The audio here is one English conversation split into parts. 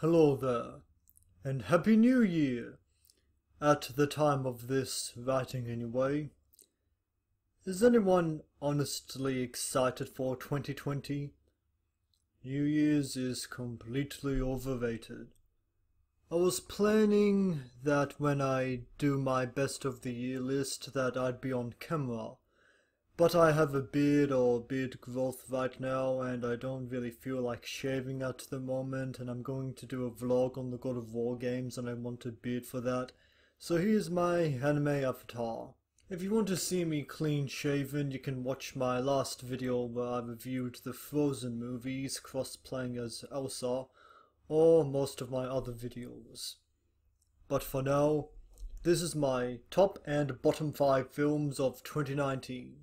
Hello there, and Happy New Year, at the time of this writing anyway. Is anyone honestly excited for 2020? New Year's is completely overrated. I was planning that when I do my best of the year list that I'd be on camera, but I have a beard or beard growth right now and I don't really feel like shaving at the moment, and I'm going to do a vlog on the God of War games and I want a beard for that. So here's my anime avatar. If you want to see me clean shaven, you can watch my last video where I reviewed the Frozen movies cross-playing as Elsa, or most of my other videos. But for now, this is my top and bottom 5 films of 2019.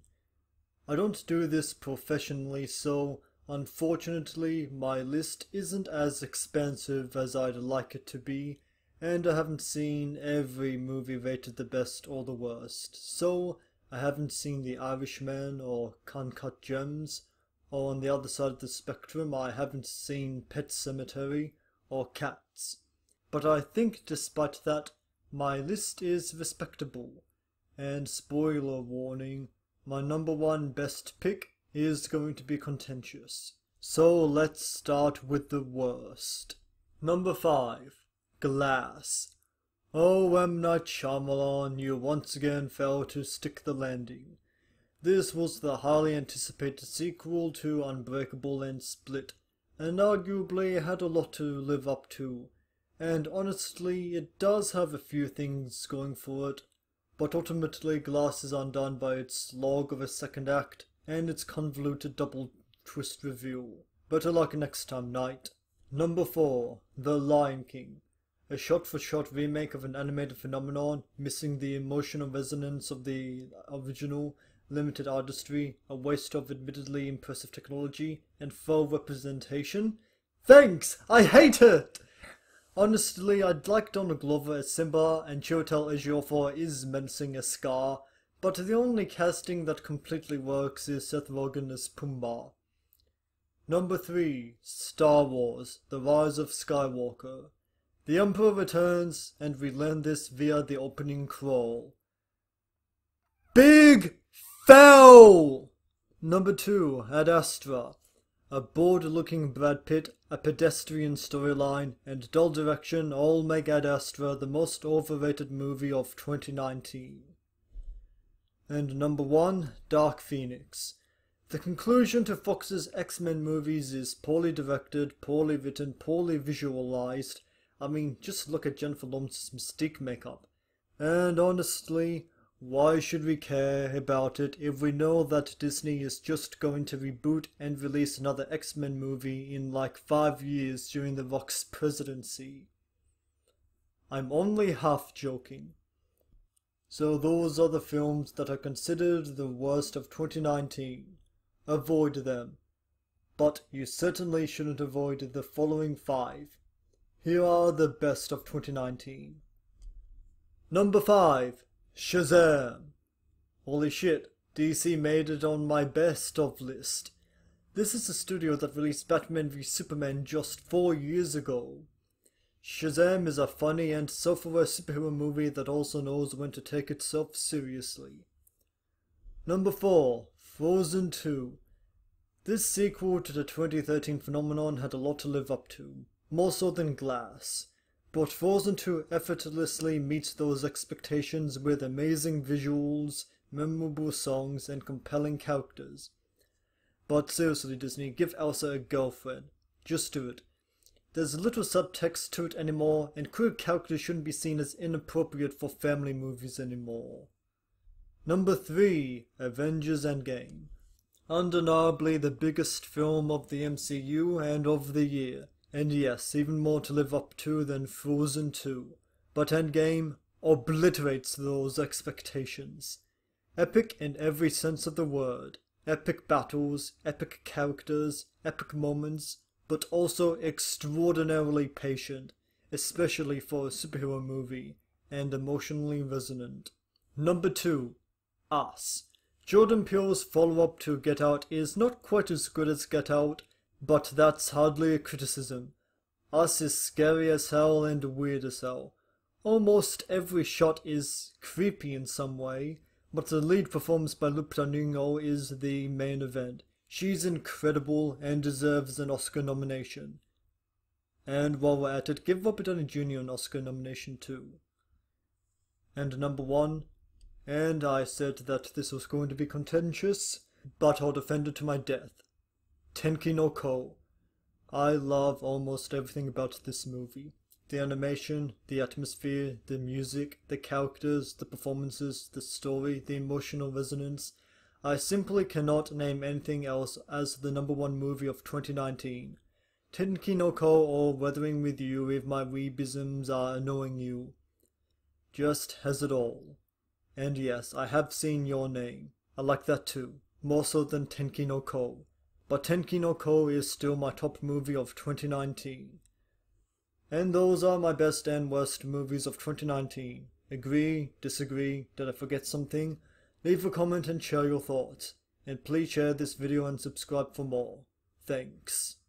I don't do this professionally, so unfortunately my list isn't as expansive as I'd like it to be, and I haven't seen every movie rated the best or the worst. So I haven't seen The Irishman or Uncut Gems, or on the other side of the spectrum I haven't seen Pet Sematary or Cats. But I think despite that, my list is respectable, and spoiler warning, my number 1 best pick is going to be contentious. So let's start with the worst. Number 5. Glass. Oh, M. Night Shyamalan, you once again failed to stick the landing. This was the highly anticipated sequel to Unbreakable and Split, and arguably had a lot to live up to. And honestly, it does have a few things going for it, but ultimately Glass is undone by its slog of a second act and its convoluted double twist reveal. Better luck next time, Knight. Number 4. The Lion King. A shot-for-shot remake of an animated phenomenon, missing the emotional resonance of the original, limited artistry, a waste of admittedly impressive technology, and faux representation. Thanks! I hate it! Honestly, I'd like Donald Glover as Simba and Chiwetel Ejiofor is menacing as Scar, but the only casting that completely works is Seth Rogen as Pumbaa. Number 3. Star Wars: The Rise of Skywalker. The Emperor returns, and we learn this via the opening crawl. Big foul! Number 2. Ad Astra. A bored-looking Brad Pitt, a pedestrian storyline, and dull direction all make Ad Astra the most overrated movie of 2019. And number 1, Dark Phoenix. The conclusion to Fox's X-Men movies is poorly directed, poorly written, poorly visualized. I mean, just look at Jennifer Lawrence's Mystique makeup. And honestly, why should we care about it if we know that Disney is just going to reboot and release another X-Men movie in like 5 years during The Rock's presidency? I'm only half joking. So those are the films that are considered the worst of 2019. Avoid them. But you certainly shouldn't avoid the following 5. Here are the best of 2019. Number 5. Shazam. Holy shit, DC made it on my best of list. This is the studio that released Batman v Superman just 4 years ago. Shazam is a funny and self-aware superhero movie that also knows when to take itself seriously. Number 4. Frozen 2. This sequel to the 2013 phenomenon had a lot to live up to, more so than Glass. But Frozen 2 effortlessly meets those expectations with amazing visuals, memorable songs, and compelling characters. But seriously, Disney, give Elsa a girlfriend. Just do it. There's little subtext to it anymore, and queer characters shouldn't be seen as inappropriate for family movies anymore. Number 3. Avengers Endgame. Undeniably the biggest film of the MCU and of the year. And yes, even more to live up to than Frozen 2. But Endgame obliterates those expectations. Epic in every sense of the word. Epic battles, epic characters, epic moments, but also extraordinarily patient, especially for a superhero movie, and emotionally resonant. Number 2. Us. Jordan Peele's follow-up to Get Out is not quite as good as Get Out, but that's hardly a criticism. Us is scary as hell and weird as hell. Almost every shot is creepy in some way, but the lead performance by Lupita Nyong'o is the main event. She's incredible and deserves an Oscar nomination. And while we're at it, give Robert Downey Jr. an Oscar nomination too. And number one, and I said that this was going to be contentious, but I'll defend it to my death. Tenki no Ko. I love almost everything about this movie. The animation, the atmosphere, the music, the characters, the performances, the story, the emotional resonance. I simply cannot name anything else as the number one movie of 2019. Tenki no Ko or Weathering with You if my weebisms are annoying you. Just has it all. And yes, I have seen Your Name. I like that too, more so than Tenki no Ko. But Tenki no Ko is still my top movie of 2019. And those are my best and worst movies of 2019. Agree, disagree, did I forget something? Leave a comment and share your thoughts. And please share this video and subscribe for more. Thanks.